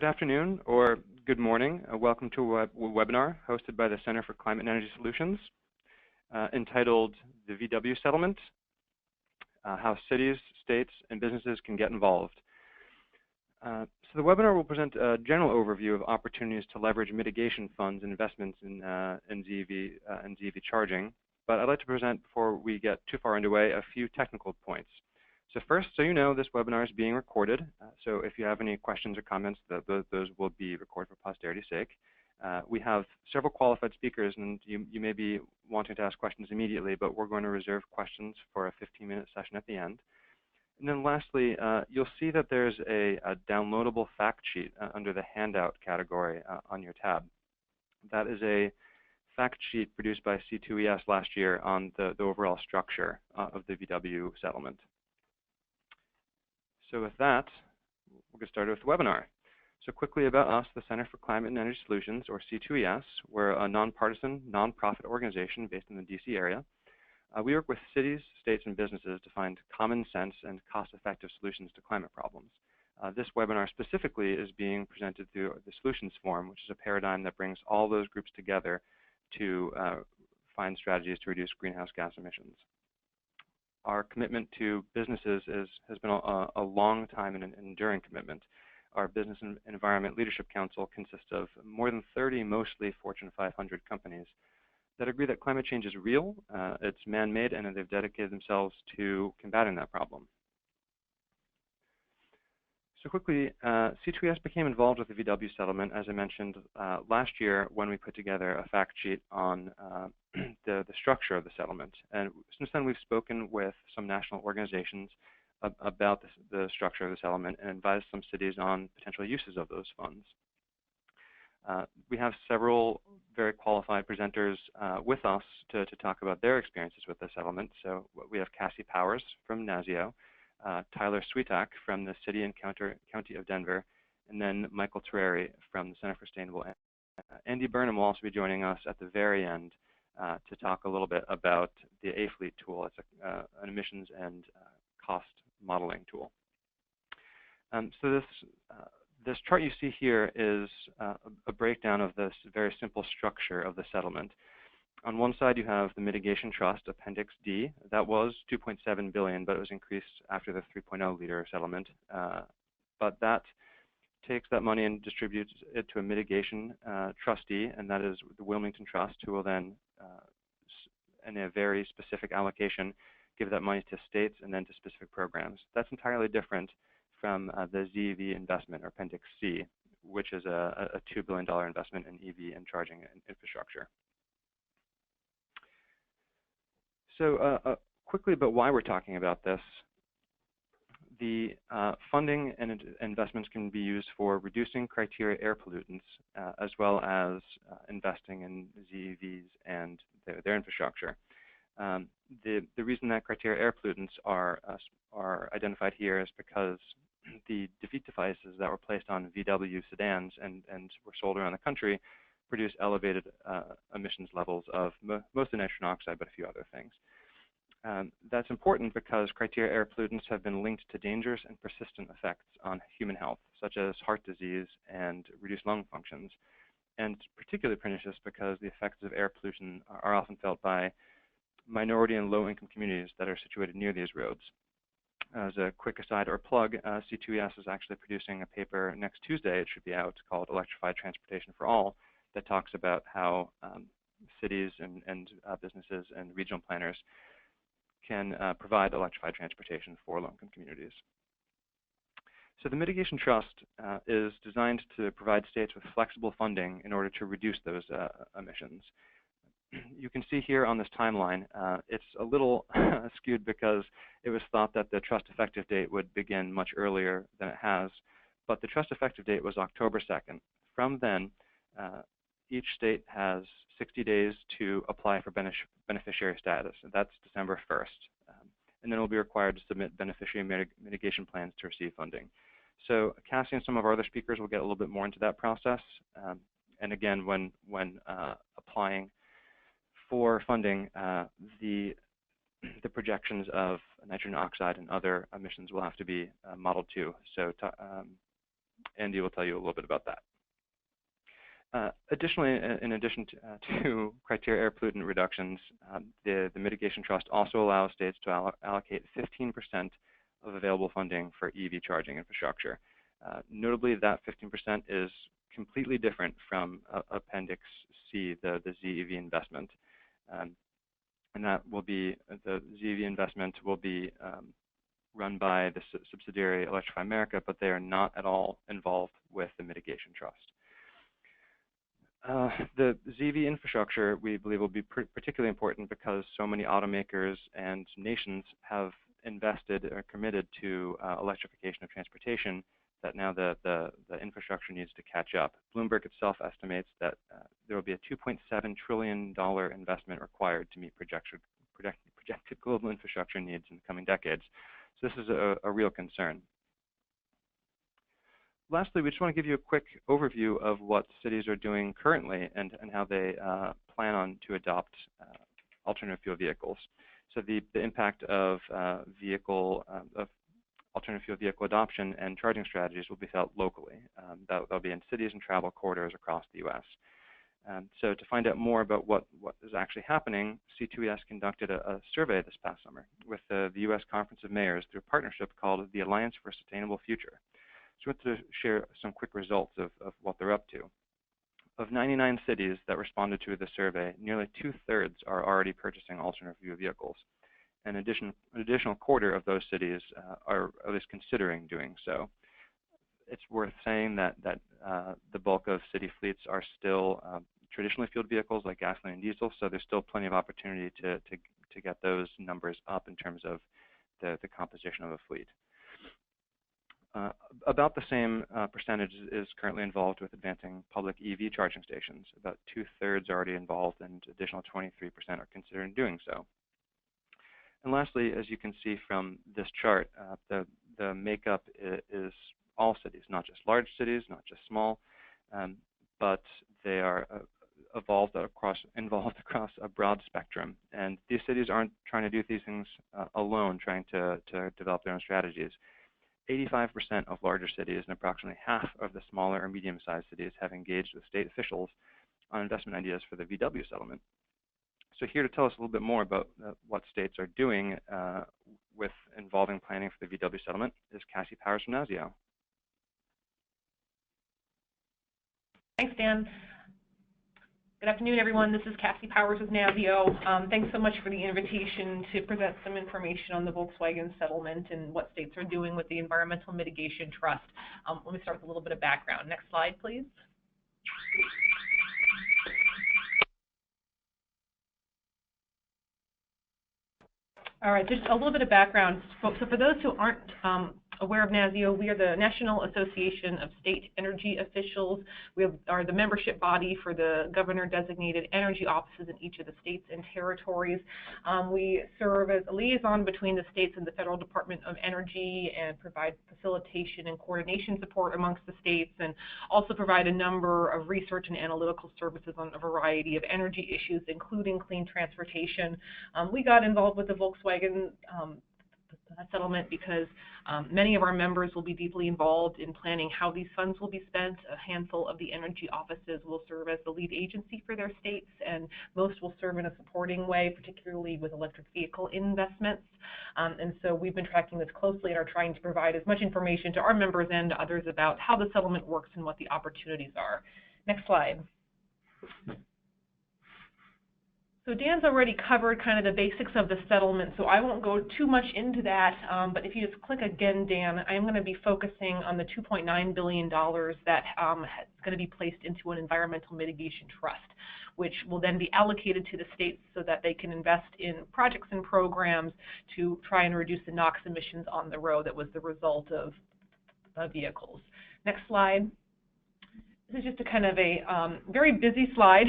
Good afternoon or good morning. Welcome to a webinar hosted by the Center for Climate and Energy Solutions entitled The VW Settlement, How Cities, States, and Businesses Can Get Involved. So the webinar will present a general overview of opportunities to leverage mitigation funds and investments in ZEV charging. But I'd like to present, before we get too far underway, a few technical points. So first, so you know, this webinar is being recorded. So if you have any questions or comments, those will be recorded for posterity's sake. We have several qualified speakers, and you may be wanting to ask questions immediately, but we're going to reserve questions for a 15-minute session at the end. And then lastly, you'll see that there's a downloadable fact sheet under the handout category on your tab. That is a fact sheet produced by C2ES last year on the overall structure of the VW settlement. So with that, we'll get started with the webinar. So quickly about us, the Center for Climate and Energy Solutions, or C2ES. We're a nonpartisan, nonprofit organization based in the DC area. We work with cities, states, and businesses to find common sense and cost-effective solutions to climate problems. This webinar specifically is being presented through the Solutions Forum, which is a paradigm that brings all those groups together to find strategies to reduce greenhouse gas emissions. Our commitment to businesses has been a long time and an enduring commitment. Our Business and Environment Leadership Council consists of more than 30 mostly Fortune 500 companies that agree that climate change is real, it's man-made, and they've dedicated themselves to combating that problem. So quickly, C2ES became involved with the VW settlement, as I mentioned, last year when we put together a fact sheet on the structure of the settlement. And since then, we've spoken with some national organizations about the structure of the settlement and advised some cities on potential uses of those funds. We have several very qualified presenters with us to talk about their experiences with the settlement. So we have Cassie Powers from NACA, Tyler Svitak from the City and County of Denver, and then Michael Terreri from the Center for Sustainable Energy. Andy Burnham will also be joining us at the very end to talk a little bit about the A-Fleet tool. It's an emissions and cost modeling tool. So this chart you see here is a breakdown of this very simple structure of the settlement. On one side, you have the Mitigation Trust, Appendix D. That was $2.7 billion, but it was increased after the 3.0 liter settlement. But that takes that money and distributes it to a mitigation trustee, and that is the Wilmington Trust, who will then, in a very specific allocation, give that money to states and then to specific programs. That's entirely different from the ZEV investment, or Appendix C, which is a $2 billion investment in EV and charging infrastructure. So quickly about why we're talking about this. The funding and investments can be used for reducing criteria air pollutants, as well as investing in ZEVs and their infrastructure. The reason that criteria air pollutants are identified here is because the defeat devices that were placed on VW sedans and were sold around the country produce elevated emissions levels of mostly nitrogen oxide, but a few other things. That's important because criteria air pollutants have been linked to dangerous and persistent effects on human health, such as heart disease and reduced lung functions. And particularly pernicious because the effects of air pollution are often felt by minority and low-income communities that are situated near these roads. As a quick aside or plug, C2ES is actually producing a paper next Tuesday, it should be out, called Electrified Transportation for All, that talks about how cities and businesses and regional planners can provide electrified transportation for low-income communities. So the Mitigation Trust is designed to provide states with flexible funding in order to reduce those emissions. You can see here on this timeline, it's a little skewed because it was thought that the trust effective date would begin much earlier than it has, but the trust effective date was October 2nd. From then, each state has 60 days to apply for beneficiary status, and that's December 1st. And then it will be required to submit beneficiary mitigation plans to receive funding. So Cassie and some of our other speakers will get a little bit more into that process. And again, when applying for funding, the projections of nitrogen oxide and other emissions will have to be modeled too. So Andy will tell you a little bit about that. Additionally, in addition to criteria air pollutant reductions, the Mitigation Trust also allows states to allocate 15% of available funding for EV charging infrastructure. Notably, that 15% is completely different from Appendix C, the ZEV investment. And that will be, the ZEV investment will be run by the subsidiary Electrify America, but they are not at all involved with the Mitigation Trust. The ZEV infrastructure, we believe, will be particularly important because so many automakers and nations have invested or committed to electrification of transportation that now the infrastructure needs to catch up. Bloomberg itself estimates that there will be a $2.7 trillion investment required to meet projected global infrastructure needs in the coming decades. So this is a real concern. Lastly, we just want to give you a quick overview of what cities are doing currently and how they plan on to adopt alternative fuel vehicles. So the impact of alternative fuel vehicle adoption and charging strategies will be felt locally. That'll be in cities and travel corridors across the U.S. So to find out more about what is actually happening, C2ES conducted a survey this past summer with the U.S. Conference of Mayors through a partnership called the Alliance for a Sustainable Future. So I want to share some quick results of what they're up to. Of 99 cities that responded to the survey, nearly 2/3 are already purchasing alternative fuel vehicles. An additional quarter of those cities are at least considering doing so. It's worth saying that the bulk of city fleets are still traditionally fueled vehicles like gasoline and diesel, so there's still plenty of opportunity to get those numbers up in terms of the composition of a fleet. About the same percentage is currently involved with advancing public EV charging stations. About 2/3 are already involved, and additional 23% are considering doing so. And lastly, as you can see from this chart, the makeup is all cities, not just large cities, not just small, but they are involved across a broad spectrum. And these cities aren't trying to do these things alone, trying to develop their own strategies. 85% of larger cities and approximately half of the smaller or medium-sized cities have engaged with state officials on investment ideas for the VW settlement. So here to tell us a little bit more about what states are doing with involving planning for the VW settlement is Cassie Powers from NACA. Thanks, Dan. Good afternoon, everyone. This is Cassie Powers with NACA. Thanks so much for the invitation to present some information on the Volkswagen settlement and what states are doing with the Environmental Mitigation Trust. Let me start with a little bit of background. Next slide, please. All right, just a little bit of background. So for those who aren't aware of NACA, we are the National Association of State Energy Officials. We are the membership body for the governor-designated energy offices in each of the states and territories. We serve as a liaison between the states and the Federal Department of Energy and provide facilitation and coordination support amongst the states, and also provide a number of research and analytical services on a variety of energy issues, including clean transportation. We got involved with the Volkswagen settlement because many of our members will be deeply involved in planning how these funds will be spent. A handful of the energy offices will serve as the lead agency for their states, and most will serve in a supporting way, particularly with electric vehicle investments. And so we've been tracking this closely and are trying to provide as much information to our members and to others about how the settlement works and what the opportunities are. Next slide. So Dan's already covered kind of the basics of the settlement, so I won't go too much into that, but if you just click again, Dan, I'm going to be focusing on the $2.9 billion that is going to be placed into an environmental mitigation trust, which will then be allocated to the states so that they can invest in projects and programs to try and reduce the NOx emissions on the road that was the result of vehicles. Next slide. This is just a kind of a very busy slide,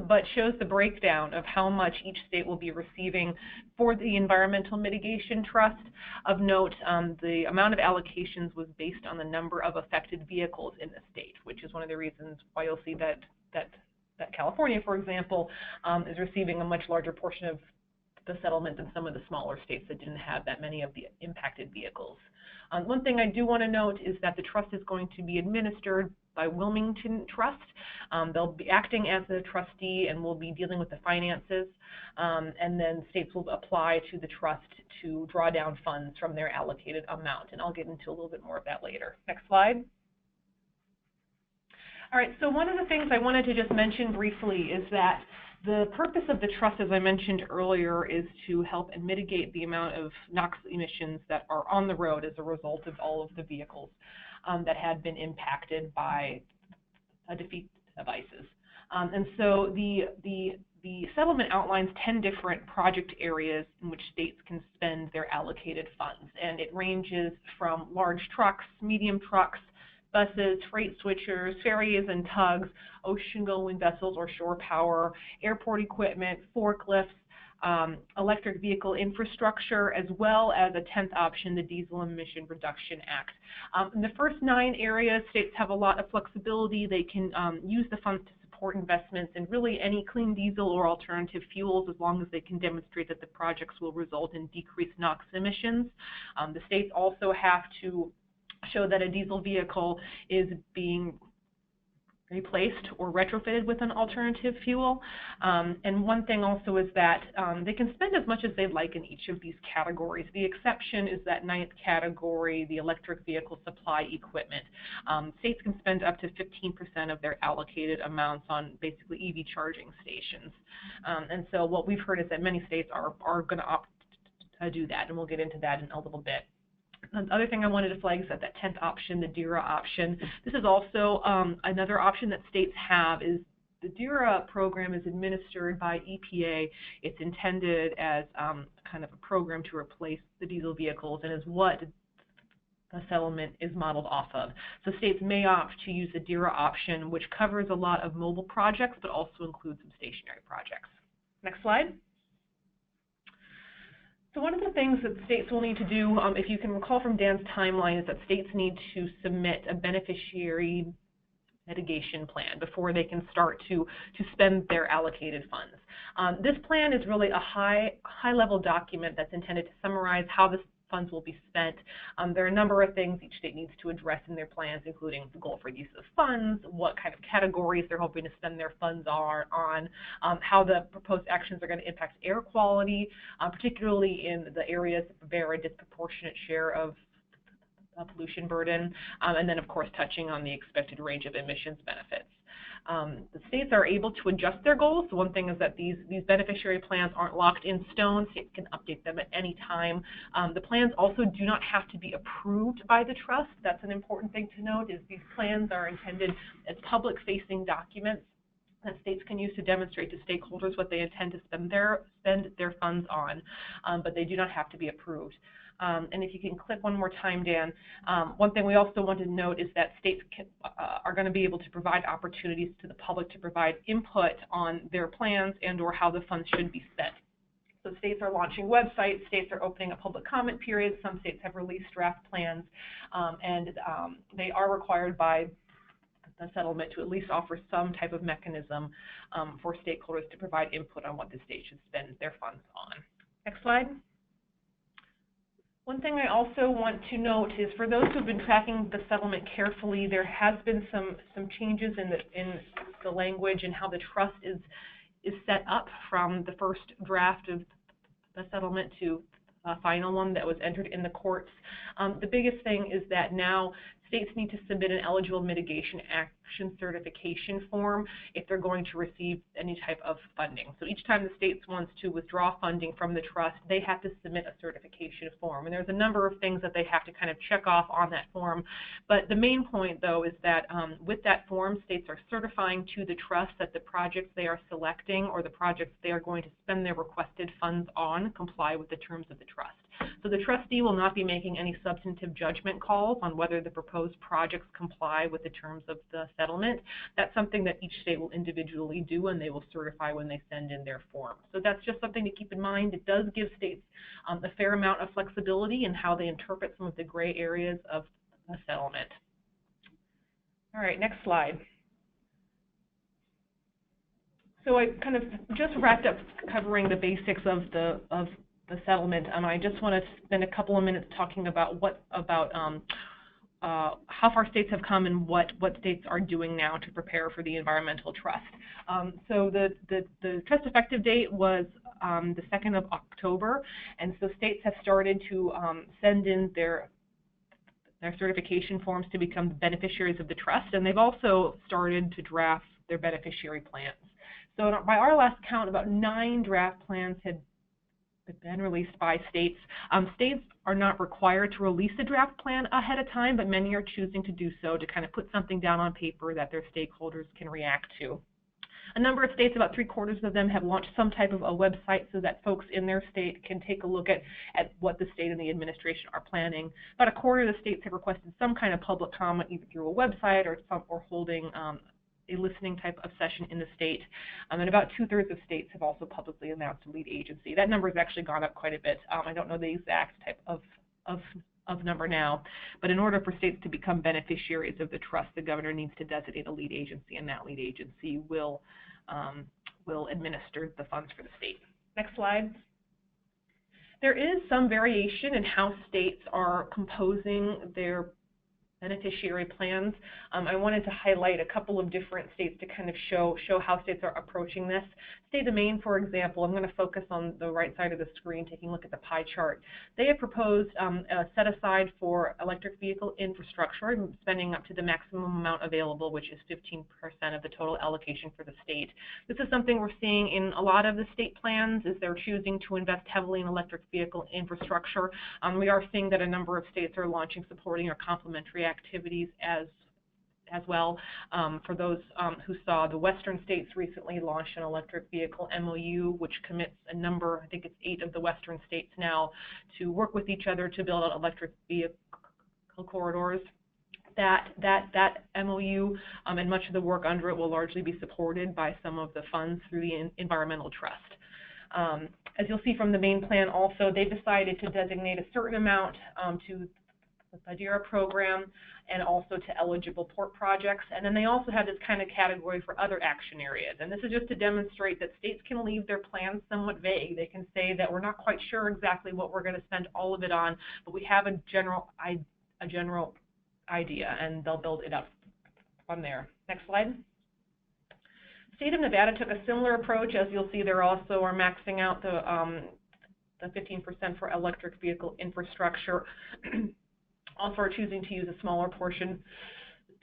but shows the breakdown of how much each state will be receiving for the Environmental Mitigation Trust. Of note, the amount of allocations was based on the number of affected vehicles in the state, which is one of the reasons why you'll see that California, for example, is receiving a much larger portion of the settlement than some of the smaller states that didn't have that many of the impacted vehicles. One thing I do want to note is that the trust is going to be administered by Wilmington Trust. They'll be acting as a trustee and will be dealing with the finances, and then states will apply to the trust to draw down funds from their allocated amount, and I'll get into a little bit more of that later. Next slide. All right, so one of the things I wanted to just mention briefly is that the purpose of the trust, as I mentioned earlier, is to help and mitigate the amount of NOx emissions that are on the road as a result of all of the vehicles that had been impacted by defeat devices. And so the settlement outlines 10 different project areas in which states can spend their allocated funds, and it ranges from large trucks, medium trucks, buses, freight switchers, ferries and tugs, ocean-going vessels or shore power, airport equipment, forklifts, electric vehicle infrastructure, as well as a 10th option, the Diesel Emission Reduction Act. In the first 9 areas, states have a lot of flexibility. They can use the funds to support investments in really any clean diesel or alternative fuels, as long as they can demonstrate that the projects will result in decreased NOx emissions. The states also have to show that a diesel vehicle is being replaced or retrofitted with an alternative fuel. And one thing also is that they can spend as much as they'd like in each of these categories. The exception is that 9th category, the electric vehicle supply equipment. States can spend up to 15% of their allocated amounts on basically EV charging stations. And so what we've heard is that many states are going to opt to do that, and we'll get into that in a little bit. The other thing I wanted to flag is that 10th option, the DERA option. This is also another option that states have. Is the DERA program is administered by EPA. It's intended as kind of a program to replace the diesel vehicles, and is what the settlement is modeled off of. So states may opt to use the DERA option, which covers a lot of mobile projects, but also includes some stationary projects. Next slide. So one of the things that states will need to do, if you can recall from Dan's timeline, is that states need to submit a beneficiary mitigation plan before they can start to spend their allocated funds. This plan is really a high-level document that's intended to summarize how the funds will be spent. There are a number of things each state needs to address in their plans, including the goal for use of funds, what kind of categories they're hoping to spend their funds on, how the proposed actions are going to impact air quality, particularly in the areas that bear a disproportionate share of pollution burden, and then, of course, touching on the expected range of emissions benefits. The states are able to adjust their goals. So one thing is that these beneficiary plans aren't locked in stone. States can update them at any time. The plans also do not have to be approved by the trust. That's an important thing to note, is these plans are intended as public-facing documents that states can use to demonstrate to stakeholders what they intend to spend their funds on, but they do not have to be approved. And if you can click one more time, Dan, one thing we also want to note is that states are going to be able to provide opportunities to the public to provide input on their plans and or how the funds should be spent. So states are launching websites, states are opening a public comment period, some states have released draft plans, and they are required by the settlement to at least offer some type of mechanism for stakeholders to provide input on what the state should spend their funds on. Next slide. One thing I also want to note is, for those who have been tracking the settlement carefully, there has been some changes in the language and how the trust is set up from the first draft of the settlement to a final one that was entered in the courts. The biggest thing is that now states need to submit an eligible mitigation action certification form if they're going to receive any type of funding. So each time the state wants to withdraw funding from the trust, they have to submit a certification form. And there's a number of things that they have to kind of check off on that form. But the main point, though, is that with that form, states are certifying to the trust that the projects they are selecting or the projects they are going to spend their requested funds on comply with the terms of the trust. So the trustee will not be making any substantive judgment calls on whether the proposed projects comply with the terms of the settlement. That's something that each state will individually do, and they will certify when they send in their form. So that's just something to keep in mind. It does give states a fair amount of flexibility in how they interpret some of the gray areas of a settlement. All right, next slide. So I kind of just wrapped up covering the basics of the settlement. I just want to spend a couple of minutes talking about how far states have come and what states are doing now to prepare for the environmental trust. So the trust effective date was the 2nd of October, and so states have started to send in their certification forms to become beneficiaries of the trust, and they've also started to draft their beneficiary plans. So by our last count, about 9 draft plans had been released by states. States are not required to release a draft plan ahead of time, but many are choosing to do so to kind of put something down on paper that their stakeholders can react to. A number of states, about 3/4 of them, have launched some type of a website so that folks in their state can take a look at what the state and the administration are planning. About 1/4 of the states have requested some kind of public comment, either through a website or holding a listening type of session in the state. And about 2/3 of states have also publicly announced a lead agency. That number has actually gone up quite a bit. I don't know the exact type of number now, but in order for states to become beneficiaries of the trust, the governor needs to designate a lead agency, and that lead agency will administer the funds for the state. Next slide. There is some variation in how states are composing their beneficiary plans. I wanted to highlight a couple of different states to kind of show how states are approaching this. State of Maine, for example, I'm going to focus on the right side of the screen, taking a look at the pie chart. They have proposed a set aside for electric vehicle infrastructure, spending up to the maximum amount available, which is 15% of the total allocation for the state. This is something we're seeing in a lot of the state plans, is they're choosing to invest heavily in electric vehicle infrastructure. We are seeing that a number of states are launching supporting or complementary activities as well. For those who saw, the Western states recently launched an electric vehicle MOU, which commits a number, I think it's 8 of the Western states now, to work with each other to build out electric vehicle corridors. That MOU and much of the work under it will largely be supported by some of the funds through the Environmental Trust. As you'll see from the main plan also, they've decided to designate a certain amount to the FIDERA program and also to eligible port projects. And then they also have this kind of category for other action areas. And this is just to demonstrate that states can leave their plans somewhat vague. They can say that we're not quite sure exactly what we're going to spend all of it on, but we have a general idea, and they'll build it up from there. Next slide. State of Nevada took a similar approach. As you'll see, they also are maxing out the 15% for electric vehicle infrastructure. Also are choosing to use a smaller portion,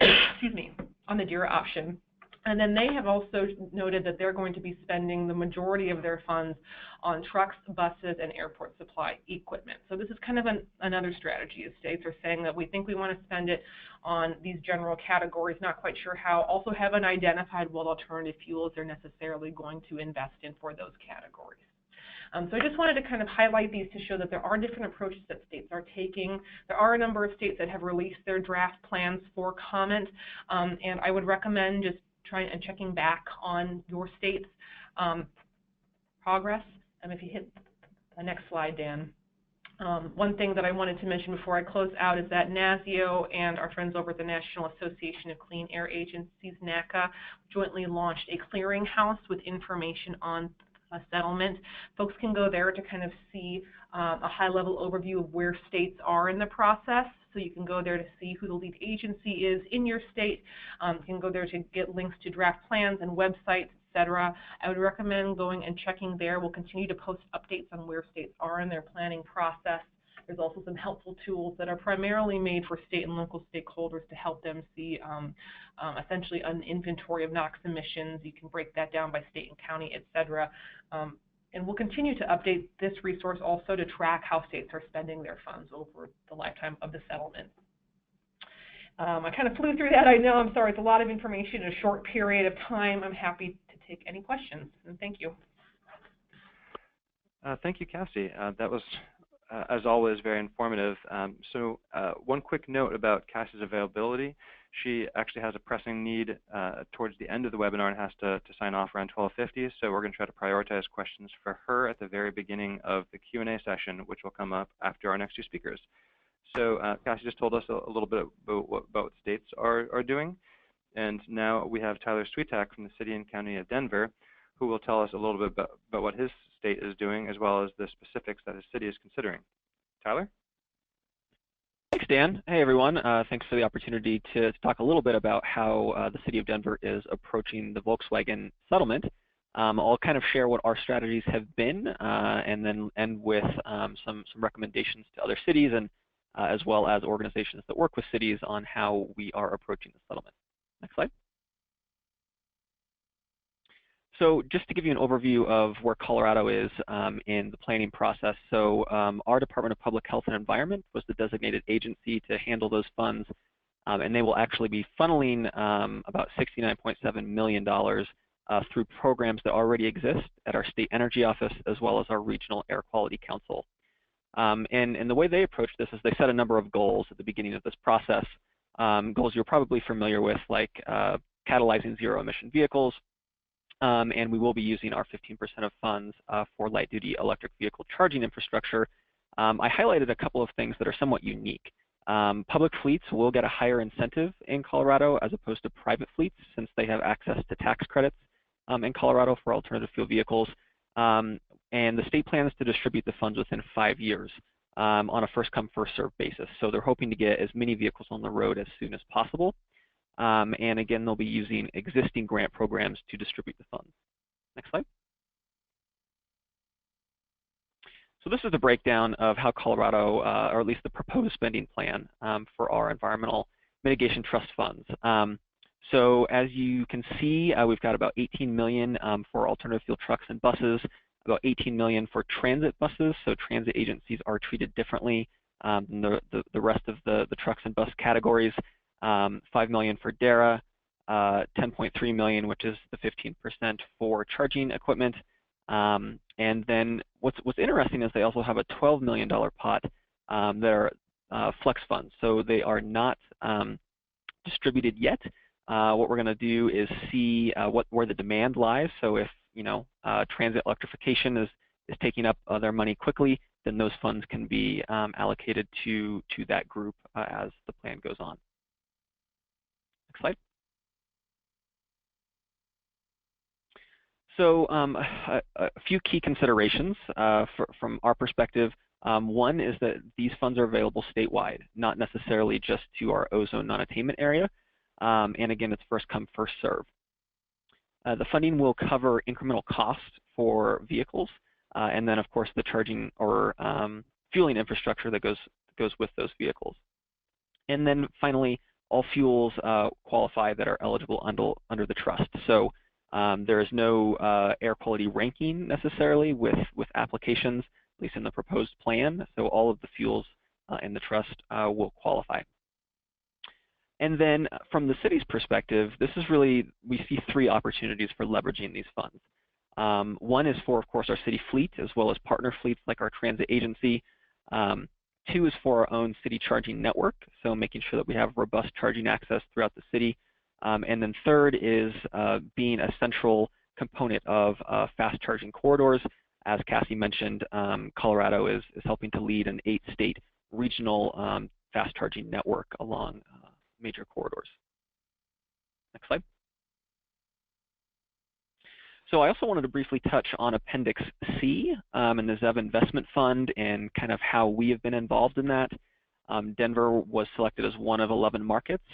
excuse me, on the DERA option. And then they have also noted that they're going to be spending the majority of their funds on trucks, buses, and airport supply equipment. So this is kind of another strategy. States are saying that we think we want to spend it on these general categories, not quite sure how, also haven't identified what alternative fuels they're necessarily going to invest in for those categories. So I just wanted to kind of highlight these to show that there are different approaches that states are taking. There are a number of states that have released their draft plans for comment, and I would recommend just trying and checking back on your state's progress. If you hit the next slide, Dan. One thing that I wanted to mention before I close out is that NASIO and our friends over at the National Association of Clean Air Agencies, NACA, jointly launched a clearinghouse with information on a settlement. Folks can go there to kind of see a high-level overview of where states are in the process. So you can go there to see who the lead agency is in your state. You can go there to get links to draft plans and websites, etc. I would recommend going and checking there. We'll continue to post updates on where states are in their planning process. There's also some helpful tools that are primarily made for state and local stakeholders to help them see essentially an inventory of NOx emissions. You can break that down by state and county, etc. And we'll continue to update this resource also to track how states are spending their funds over the lifetime of the settlement. I kind of flew through that, I know, I'm sorry, it's a lot of information in a short period of time. I'm happy to take any questions, and thank you. Thank you, Cassie. That was, as always, very informative. So one quick note about Cassie's availability. She actually has a pressing need towards the end of the webinar and has to sign off around 12:50, so we're going to try to prioritize questions for her at the very beginning of the Q&A session, which will come up after our next 2 speakers. So Cassie just told us a little bit about what states are doing, and now we have Tyler Svitak from the City and County of Denver, who will tell us a little bit about what his state is doing, as well as the specifics that his city is considering. Tyler? Thanks, Dan. Hey, everyone. Thanks for the opportunity to talk a little bit about how the City of Denver is approaching the Volkswagen settlement. I'll kind of share what our strategies have been and then end with some recommendations to other cities and as well as organizations that work with cities on how we are approaching the settlement. Next slide. So just to give you an overview of where Colorado is in the planning process. So our Department of Public Health and Environment was the designated agency to handle those funds, and they will actually be funneling about $69.7 million through programs that already exist at our State Energy Office as well as our Regional Air Quality Council. And the way they approach this is they set a number of goals at the beginning of this process, goals you're probably familiar with, like catalyzing zero-emission vehicles, and we will be using our 15% of funds for light-duty electric vehicle charging infrastructure. I highlighted a couple of things that are somewhat unique. Public fleets will get a higher incentive in Colorado as opposed to private fleets, since they have access to tax credits in Colorado for alternative fuel vehicles. And the state plans to distribute the funds within 5 years on a first-come, first-served basis. So they're hoping to get as many vehicles on the road as soon as possible. And again, they'll be using existing grant programs to distribute the funds. Next slide. So this is the breakdown of how Colorado, or at least the proposed spending plan for our environmental mitigation trust funds. So as you can see, we've got about $18 million for alternative fuel trucks and buses, about $18 million for transit buses. So transit agencies are treated differently than the rest of the trucks and bus categories. $5 million for DARA, $10.3 million, which is the 15% for charging equipment. And then what's interesting is they also have a $12 million pot that are flex funds. So they are not distributed yet. What we're going to do is see where the demand lies. So if transit electrification is taking up their money quickly, then those funds can be allocated to that group as the plan goes on. Next slide. So a few key considerations from our perspective. One is that these funds are available statewide, not necessarily just to our ozone non-attainment area. And again, it's first come, first serve. The funding will cover incremental costs for vehicles, and then of course the charging or fueling infrastructure that goes with those vehicles. And then finally, all fuels qualify that are eligible under the trust. So there is no air quality ranking necessarily with applications, at least in the proposed plan. So all of the fuels in the trust will qualify. And then from the city's perspective, this is really, we see 3 opportunities for leveraging these funds. One is for, of course, our city fleet, as well as partner fleets like our transit agency. 2 is for our own city charging network, so making sure that we have robust charging access throughout the city. And then 3rd is being a central component of fast charging corridors. As Cassie mentioned, Colorado is helping to lead an 8-state regional fast charging network along major corridors. Next slide. So I also wanted to briefly touch on Appendix C and the ZEV Investment Fund and kind of how we have been involved in that. Denver was selected as one of 11 markets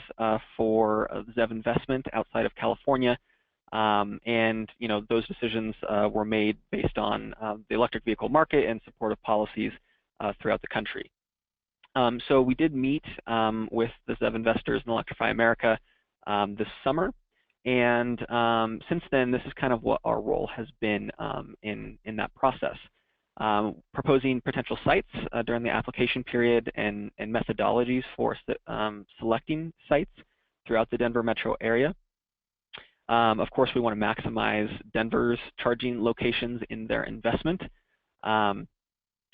for ZEV investment outside of California. And those decisions were made based on the electric vehicle market and supportive policies throughout the country. So we did meet with the ZEV investors in Electrify America this summer. And since then, this is kind of what our role has been in that process. Proposing potential sites during the application period and methodologies for selecting sites throughout the Denver metro area. Of course, we want to maximize Denver's charging locations in their investment.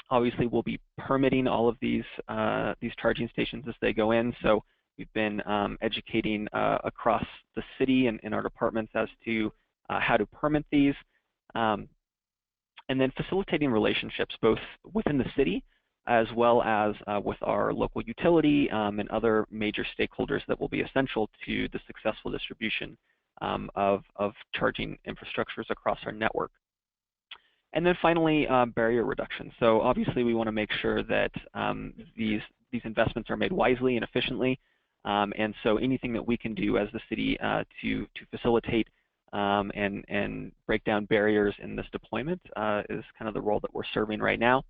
Obviously, we'll be permitting all of these charging stations as they go in. So we've been educating across the city and in our departments as to how to permit these. And then facilitating relationships both within the city as well as with our local utility and other major stakeholders that will be essential to the successful distribution of charging infrastructures across our network. And then finally, barrier reduction. So obviously we want to make sure that these investments are made wisely and efficiently. And so anything that we can do as the city to facilitate and break down barriers in this deployment is kind of the role that we're serving right now.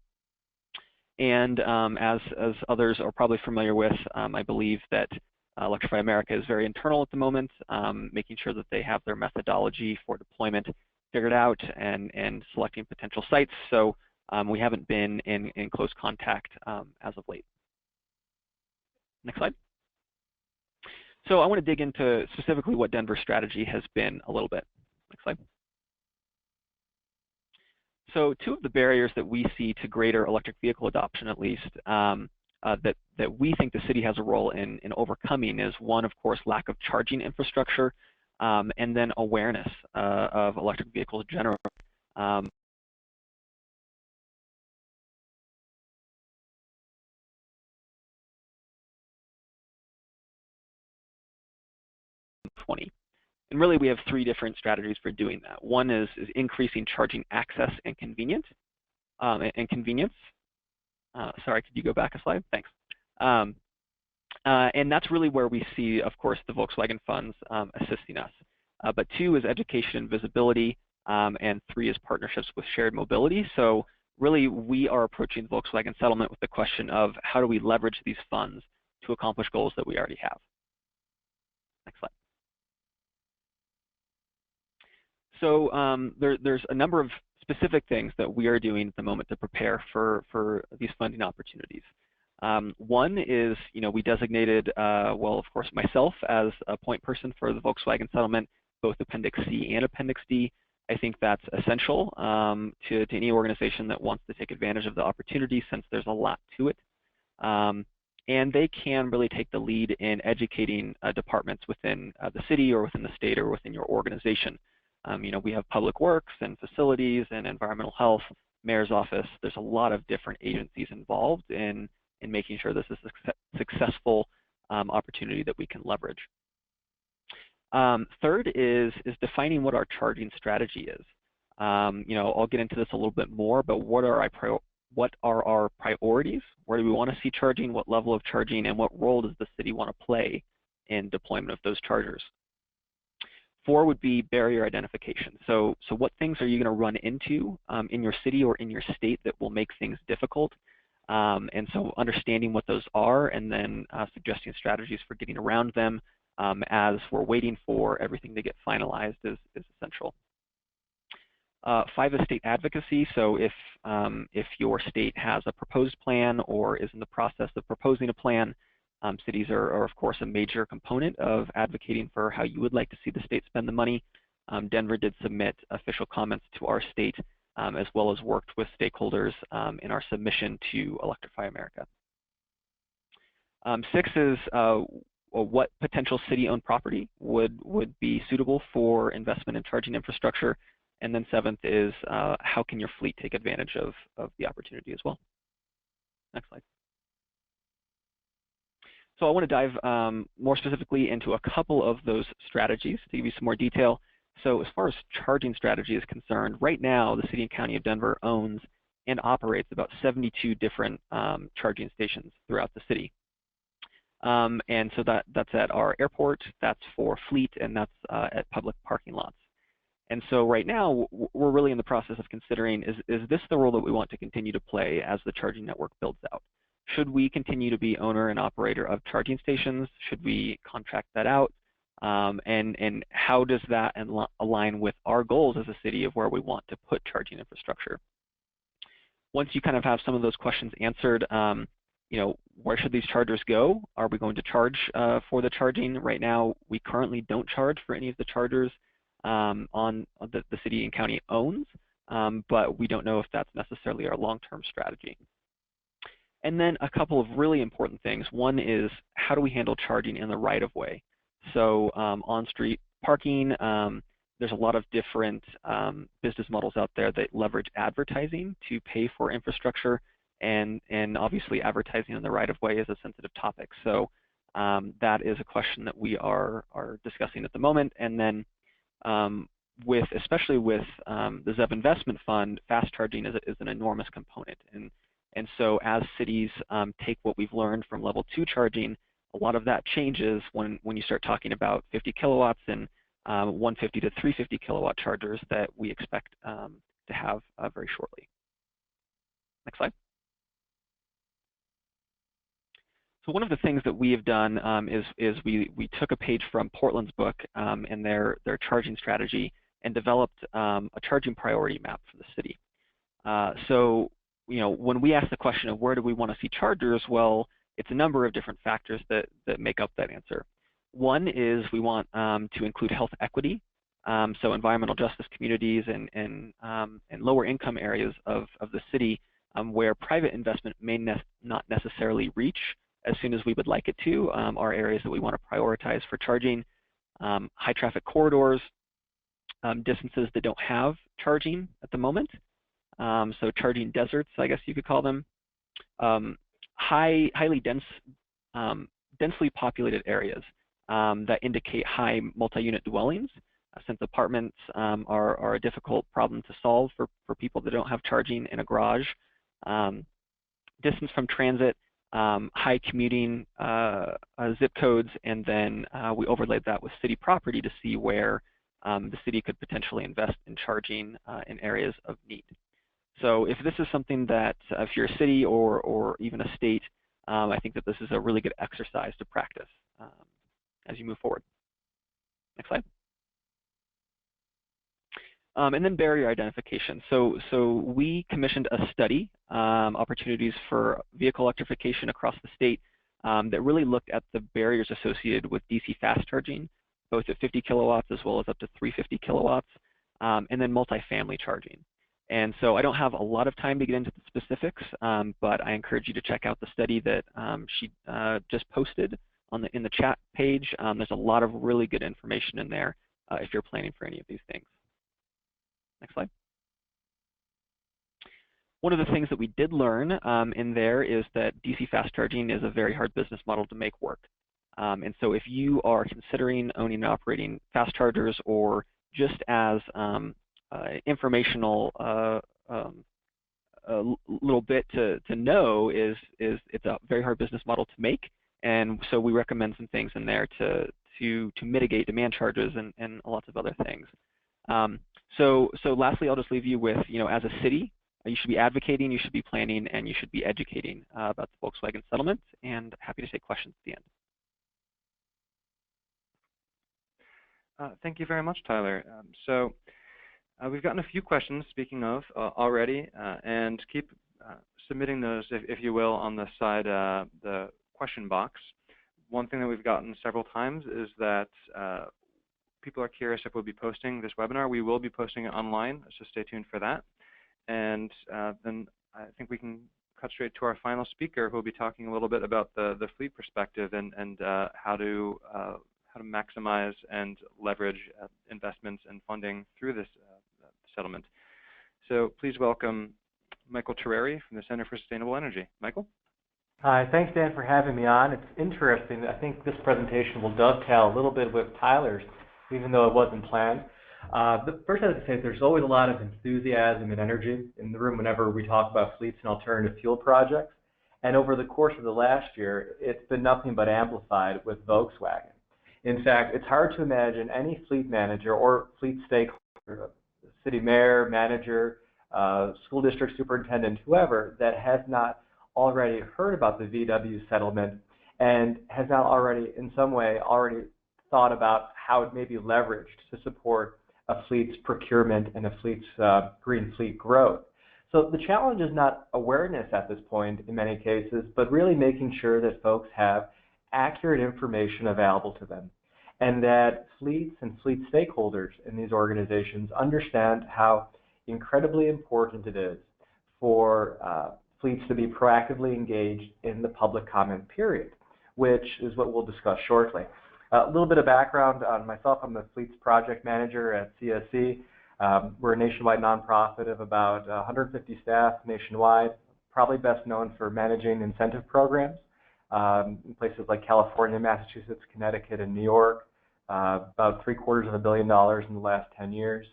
And as others are probably familiar with, I believe that Electrify America is very internal at the moment, making sure that they have their methodology for deployment figured out and selecting potential sites. So we haven't been in close contact as of late. Next slide. So I want to dig into specifically what Denver's strategy has been a little bit. Next slide. So two of the barriers that we see to greater electric vehicle adoption, at least, that we think the city has a role in overcoming is one, of course, lack of charging infrastructure, and then awareness of electric vehicles in general. 20. And really, we have three different strategies for doing that. One is increasing charging access and convenience. Sorry, could you go back a slide? Thanks. And that's really where we see, of course, the Volkswagen funds assisting us. But two is education and visibility, and three is partnerships with shared mobility. So really, we are approaching the Volkswagen settlement with the question of how do we leverage these funds to accomplish goals that we already have. Next slide. So there's a number of specific things that we are doing at the moment to prepare for these funding opportunities. One is, we designated, well, of course, myself as a point person for the Volkswagen settlement, both Appendix C and Appendix D. I think that's essential to any organization that wants to take advantage of the opportunity, since there's a lot to it. And they can really take the lead in educating departments within the city or within the state or within your organization. We have public works and facilities and environmental health, mayor's office. There's a lot of different agencies involved in making sure this is a successful opportunity that we can leverage. Third is defining what our charging strategy is. I'll get into this a little bit more, but what are our priorities? Where do we want to see charging? What level of charging? And what role does the city want to play in deployment of those chargers? 4 would be barrier identification. So what things are you going to run into in your city or in your state that will make things difficult? And so understanding what those are and then suggesting strategies for getting around them as we're waiting for everything to get finalized is essential. 5 is state advocacy. So if your state has a proposed plan or is in the process of proposing a plan, cities are, of course, a major component of advocating for how you would like to see the state spend the money. Denver did submit official comments to our state, as well as worked with stakeholders in our submission to Electrify America. 6 is what potential city-owned property would be suitable for investment in charging infrastructure. And then 7th is how can your fleet take advantage of the opportunity as well. Next slide. So I want to dive more specifically into a couple of those strategies to give you some more detail. So as far as charging strategy is concerned, right now the City and County of Denver owns and operates about 72 different charging stations throughout the city. And so that's at our airport, that's for fleet, and that's at public parking lots. And so right now we're really in the process of considering, is this the role that we want to continue to play as the charging network builds out? Should we continue to be owner and operator of charging stations? Should we contract that out? And how does that align with our goals as a city of where we want to put charging infrastructure? Once you kind of have some of those questions answered, where should these chargers go? Are we going to charge for the charging? Right now, we currently don't charge for any of the chargers on the city and county owns, but we don't know if that's necessarily our long-term strategy. And then a couple of really important things. One is, how do we handle charging in the right-of-way? So on-street parking, there's a lot of different business models out there that leverage advertising to pay for infrastructure, and obviously advertising in the right-of-way is a sensitive topic. So That is a question that we are discussing at the moment. And then especially with the ZEB investment fund, fast charging is an enormous component. And so as cities take what we've learned from level 2 charging, a lot of that changes when you start talking about 50 kilowatts and 150 to 350 kilowatt chargers that we expect to have very shortly. Next slide. So one of the things that we have done is we took a page from Portland's book and their charging strategy and developed a charging priority map for the city. So when we ask the question of where do we want to see chargers, well, it's a number of different factors that make up that answer. One is we want to include health equity, so environmental justice communities and lower income areas of the city where private investment may not necessarily reach as soon as we would like it to, are areas that we want to prioritize for charging. High traffic corridors, distances that don't have charging at the moment, so charging deserts, I guess you could call them. Highly densely populated areas that indicate high multi-unit dwellings, since apartments are a difficult problem to solve for people that don't have charging in a garage. Distance from transit, high commuting zip codes, and then we overlaid that with city property to see where the city could potentially invest in charging in areas of need. So if this is something that, if you're a city or even a state, I think that this is a really good exercise to practice as you move forward. Next slide. And then barrier identification. So we commissioned a study, opportunities for vehicle electrification across the state, that really looked at the barriers associated with DC fast charging, both at 50 kilowatts as well as up to 350 kilowatts, and then multifamily charging. And so I don't have a lot of time to get into the specifics, but I encourage you to check out the study that she just posted in the chat page. There's a lot of really good information in there if you're planning for any of these things. Next slide. One of the things that we did learn in there is that DC fast charging is a very hard business model to make work. And so if you are considering owning and operating fast chargers, or just as informational a little bit to know is it's a very hard business model to make, and so we recommend some things in there to mitigate demand charges and lots of other things. So lastly, I'll just leave you with, as a city, you should be advocating, you should be planning, and you should be educating about the Volkswagen settlement, and happy to take questions at the end. Thank you very much, Tyler. We've gotten a few questions, speaking of, already, and keep submitting those, if you will, on the side, the question box. One thing that we've gotten several times is that people are curious if we'll be posting this webinar. We will be posting it online, so stay tuned for that. And then I think we can cut straight to our final speaker, who will be talking a little bit about the fleet perspective and how to maximize and leverage investments and funding through this settlement. So please welcome Michael Terreri from the Center for Sustainable Energy. Michael? Hi, thanks Dan for having me on. It's interesting. I think this presentation will dovetail a little bit with Tyler's, even though it wasn't planned. But first I have to say there's always a lot of enthusiasm and energy in the room whenever we talk about fleets and alternative fuel projects. And over the course of the last year, it's been nothing but amplified with Volkswagen. In fact, it's hard to imagine any fleet manager or fleet stakeholder, city mayor, manager, school district superintendent, whoever, that has not already heard about the VW settlement and has not already, in some way, already thought about how it may be leveraged to support a fleet's procurement and a fleet's green fleet growth. So the challenge is not awareness at this point in many cases, but really making sure that folks have accurate information available to them, and that fleets and fleet stakeholders in these organizations understand how incredibly important it is for fleets to be proactively engaged in the public comment period, which is what we'll discuss shortly. A little bit of background on myself. I'm the fleets project manager at CSC. We're a nationwide nonprofit of about 150 staff nationwide, probably best known for managing incentive programs in places like California, Massachusetts, Connecticut, and New York, about $750 million in the last 10 years.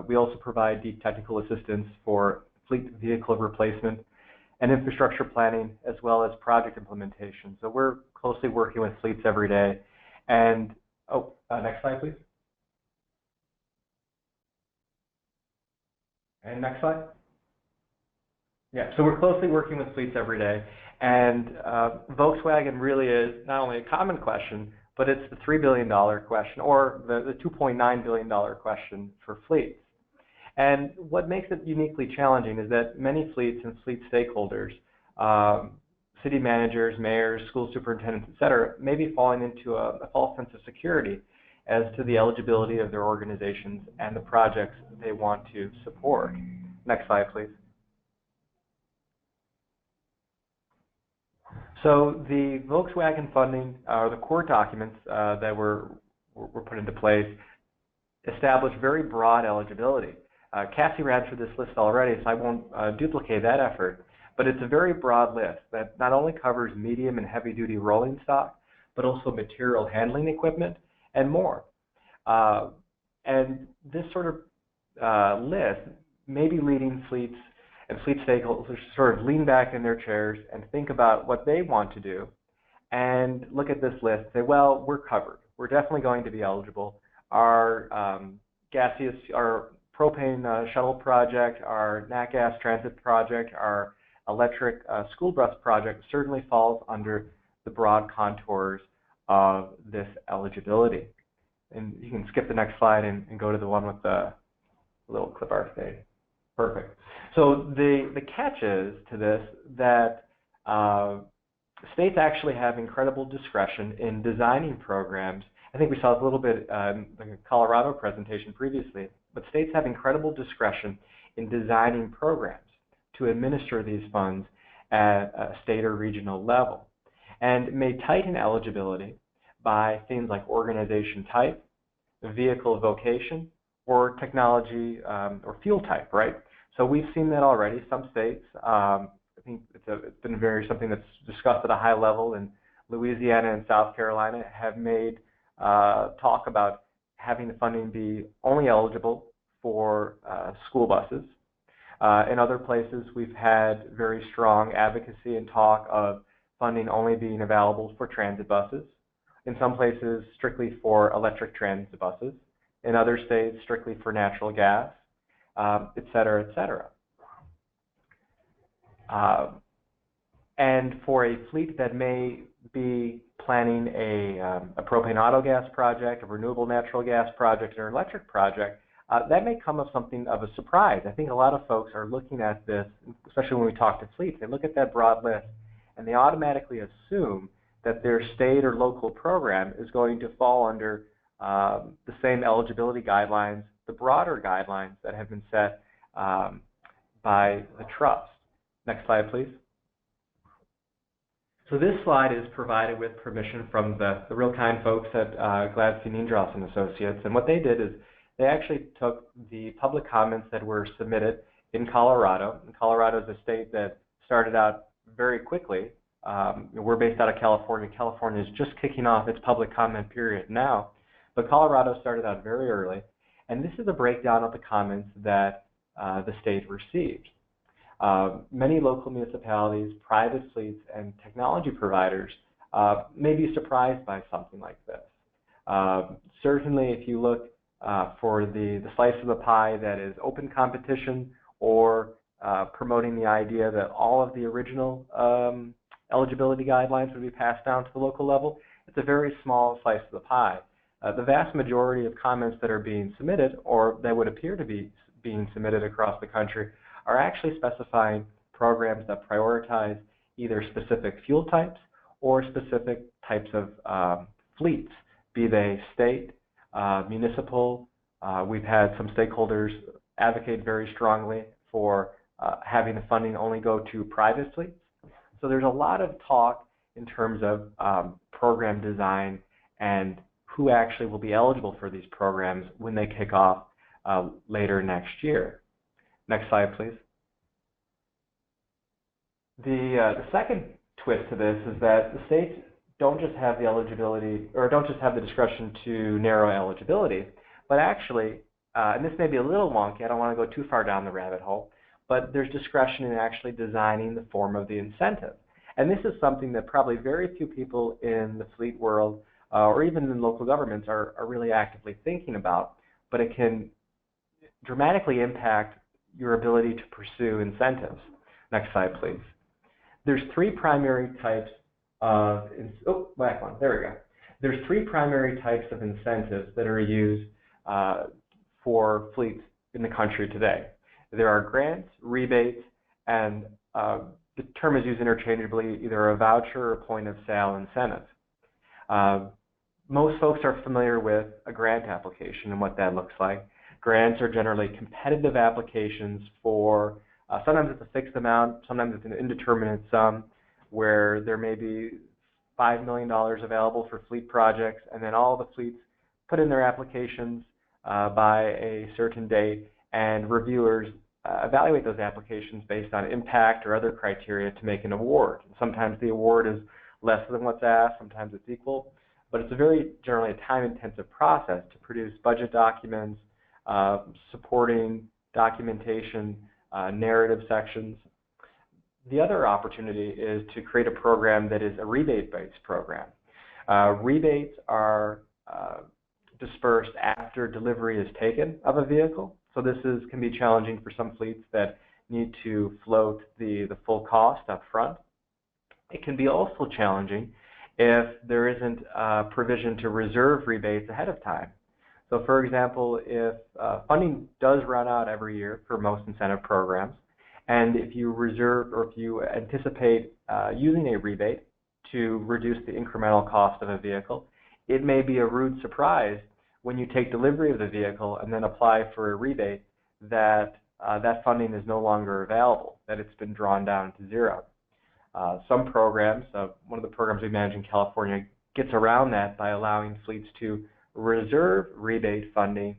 We also provide deep technical assistance for fleet vehicle replacement and infrastructure planning, as well as project implementation. So we're closely working with fleets every day. And, next slide, please. And next slide. Yeah, so we're closely working with fleets every day. And Volkswagen really is not only a common question, but it's the $3 billion question, or the $2.9 billion question for fleets. And what makes it uniquely challenging is that many fleets and fleet stakeholders, city managers, mayors, school superintendents, et cetera, may be falling into a false sense of security as to the eligibility of their organizations and the projects they want to support. Next slide, please. So the Volkswagen funding, or the core documents that were put into place, establish very broad eligibility. Cassie ran through this list already, so I won't duplicate that effort. But it's a very broad list that not only covers medium and heavy-duty rolling stock, but also material handling equipment and more. And this sort of list may be leading fleets and fleet stakeholders to sort of lean back in their chairs and think about what they want to do and look at this list and say, well, we're covered. We're definitely going to be eligible. Our gaseous, our propane shuttle project, our nat gas transit project, our electric school bus project certainly falls under the broad contours of this eligibility. And you can skip the next slide and go to the one with the little clip art thing. Perfect. So the catch is to this that states actually have incredible discretion in designing programs. I think we saw this a little bit in the Colorado presentation previously, but states have incredible discretion in designing programs to administer these funds at a state or regional level, and may tighten eligibility by things like organization type, vehicle vocation, or technology or fuel type, right? So we've seen that already. Some states, I think it's been something that's discussed at a high level, and Louisiana and South Carolina have made talk about having the funding be only eligible for school buses. In other places, we've had very strong advocacy and talk of funding only being available for transit buses. In some places, strictly for electric transit buses. In other states, strictly for natural gas, et cetera, et cetera. And for a fleet that may be planning a propane autogas project, a renewable natural gas project, or an electric project, that may come as something of a surprise. I think a lot of folks are looking at this, especially when we talk to fleets, they look at that broad list and they automatically assume that their state or local program is going to fall under the same eligibility guidelines, the broader guidelines that have been set by the trust. Next slide, please. So this slide is provided with permission from the real kind folks at Gladstein Indros and Associates, and what they did is they actually took the public comments that were submitted in Colorado. And Colorado is a state that started out very quickly. We're based out of California. California is just kicking off its public comment period now, but Colorado started out very early. And this is a breakdown of the comments that the state received. Many local municipalities, private fleets, and technology providers may be surprised by something like this. Certainly, if you look for the slice of the pie that is open competition or promoting the idea that all of the original eligibility guidelines would be passed down to the local level, it's a very small slice of the pie. The vast majority of comments that are being submitted, or that would appear to be being submitted across the country, are actually specifying programs that prioritize either specific fuel types or specific types of fleets, be they state, municipal. We've had some stakeholders advocate very strongly for having the funding only go to private fleets. So there's a lot of talk in terms of program design and who actually will be eligible for these programs when they kick off later next year. Next slide, please. The second twist to this is that the states don't just have the eligibility, or don't just have the discretion to narrow eligibility, but actually, and this may be a little wonky, I don't want to go too far down the rabbit hole, but there's discretion in actually designing the form of the incentive. And this is something that probably very few people in the fleet world or even in local governments are really actively thinking about, but it can dramatically impact your ability to pursue incentives. Next slide, please. There's three primary types of, back one, there we go. There's three primary types of incentives that are used for fleets in the country today. There are grants, rebates, and the term is used interchangeably, either a voucher or a point of sale incentive. Most folks are familiar with a grant application and what that looks like. Grants are generally competitive applications for, sometimes it's a fixed amount, sometimes it's an indeterminate sum, where there may be $5 million available for fleet projects, and then all the fleets put in their applications by a certain date, and reviewers evaluate those applications based on impact or other criteria to make an award. Sometimes the award is less than what's asked, sometimes it's equal, but it's generally a time-intensive process to produce budget documents, supporting documentation, narrative sections. The other opportunity is to create a program that is a rebate-based program. Rebates are dispersed after delivery is taken of a vehicle. So this can be challenging for some fleets that need to float the full cost up front. It can be also challenging if there isn't a provision to reserve rebates ahead of time. So for example, if funding does run out every year for most incentive programs, and if you reserve or if you anticipate using a rebate to reduce the incremental cost of a vehicle, it may be a rude surprise when you take delivery of the vehicle and then apply for a rebate that that funding is no longer available, that it's been drawn down to zero. Some programs, one of the programs we manage in California, gets around that by allowing fleets to reserve rebate funding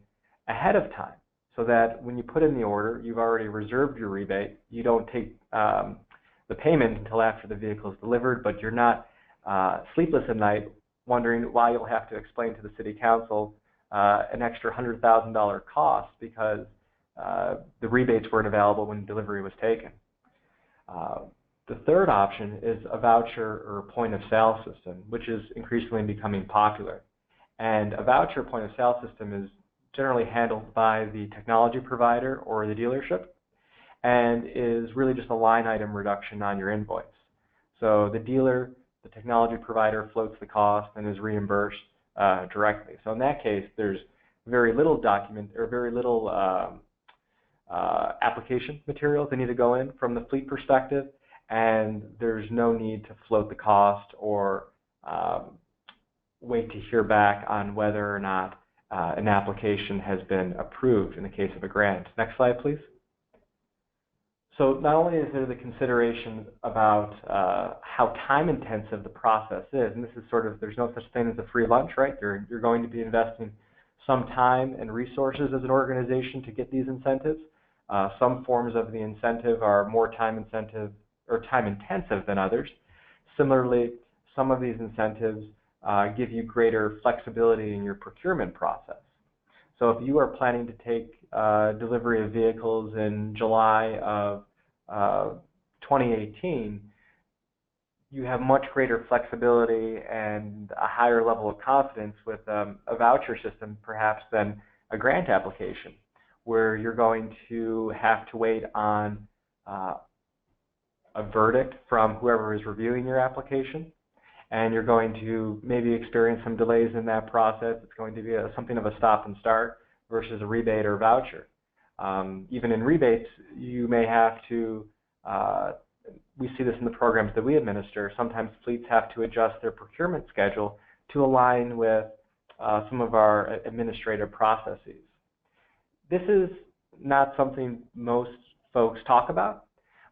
ahead of time, so that when you put in the order, you've already reserved your rebate. You don't take the payment until after the vehicle is delivered, but you're not sleepless at night wondering why you'll have to explain to the city council an extra $100,000 cost because the rebates weren't available when delivery was taken. The third option is a voucher or point of sale system, which is increasingly becoming popular. And a voucher point of sale system is generally handled by the technology provider or the dealership, and is really just a line item reduction on your invoice. So the dealer, the technology provider floats the cost and is reimbursed directly. So in that case, there's very little application materials that need to go in from the fleet perspective, and there's no need to float the cost or wait to hear back on whether or not an application has been approved in the case of a grant. Next slide, please. So not only is there the consideration about how time-intensive the process is, and this is sort of, there's no such thing as a free lunch, right? You're going to be investing some time and resources as an organization to get these incentives. Some forms of the incentive are more time-intensive than others. Similarly, some of these incentives give you greater flexibility in your procurement process. So if you are planning to take delivery of vehicles in July of 2018, you have much greater flexibility and a higher level of confidence with a voucher system perhaps than a grant application, where you're going to have to wait on a verdict from whoever is reviewing your application, and you're going to maybe experience some delays in that process. It's going to be something of a stop and start versus a rebate or voucher. Even in rebates, you may have to, we see this in the programs that we administer, sometimes fleets have to adjust their procurement schedule to align with some of our administrative processes. This is not something most folks talk about,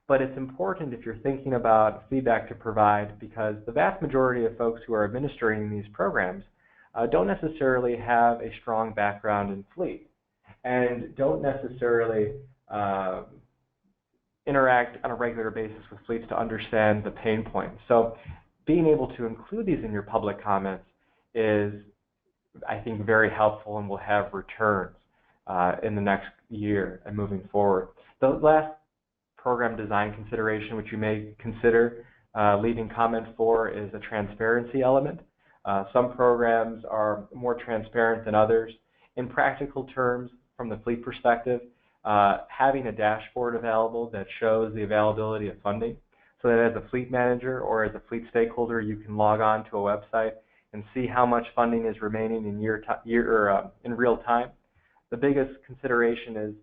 but it's important if you're thinking about feedback to provide, because the vast majority of folks who are administering these programs don't necessarily have a strong background in fleet and don't necessarily interact on a regular basis with fleets to understand the pain points. So being able to include these in your public comments is, I think, very helpful and will have returns in the next year and moving forward. The last program design consideration which you may consider leaving comment for is a transparency element. Some programs are more transparent than others. In practical terms, from the fleet perspective, having a dashboard available that shows the availability of funding, so that as a fleet manager or as a fleet stakeholder, you can log on to a website and see how much funding is remaining in in real time. The biggest consideration is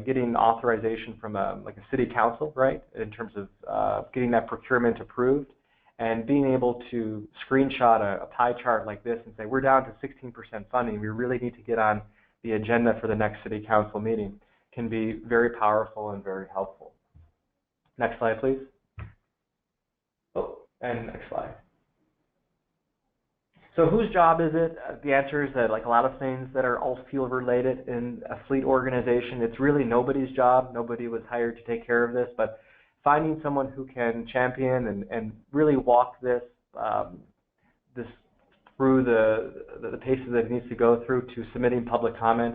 getting authorization from like a city council, right, in terms of getting that procurement approved, and being able to screenshot a pie chart like this and say, we're down to 16% funding, we really need to get on the agenda for the next city council meeting, can be very powerful and very helpful. Next slide, please. Oh, and next slide. So whose job is it? The answer is that, like a lot of things that are all field related in a fleet organization, it's really nobody's job. Nobody was hired to take care of this, but finding someone who can champion and really walk this through the paces that it needs to go through to submitting public comment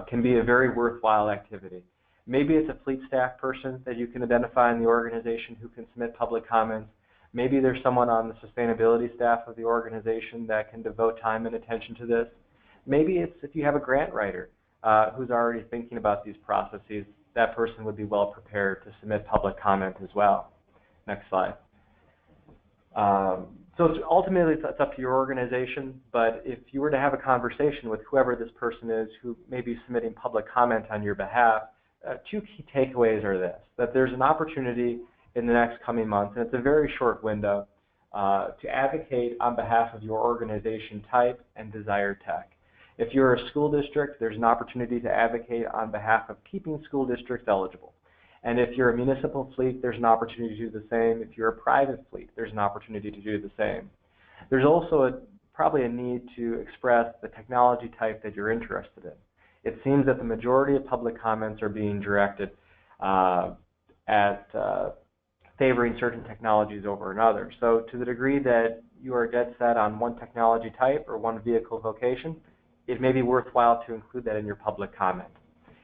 can be a very worthwhile activity. Maybe it's a fleet staff person that you can identify in the organization who can submit public comments. Maybe there's someone on the sustainability staff of the organization that can devote time and attention to this. Maybe it's if you have a grant writer who's already thinking about these processes, that person would be well prepared to submit public comment as well. Next slide. So ultimately, it's up to your organization, but if you were to have a conversation with whoever this person is who may be submitting public comment on your behalf, two key takeaways are this, that there's an opportunity in the next coming months, and it's a very short window, to advocate on behalf of your organization type and desired tech. If you're a school district, there's an opportunity to advocate on behalf of keeping school districts eligible. And if you're a municipal fleet, there's an opportunity to do the same. If you're a private fleet, there's an opportunity to do the same. There's also probably a need to express the technology type that you're interested in. It seems that the majority of public comments are being directed at favoring certain technologies over another. So to the degree that you are dead set on one technology type or one vehicle vocation, it may be worthwhile to include that in your public comment.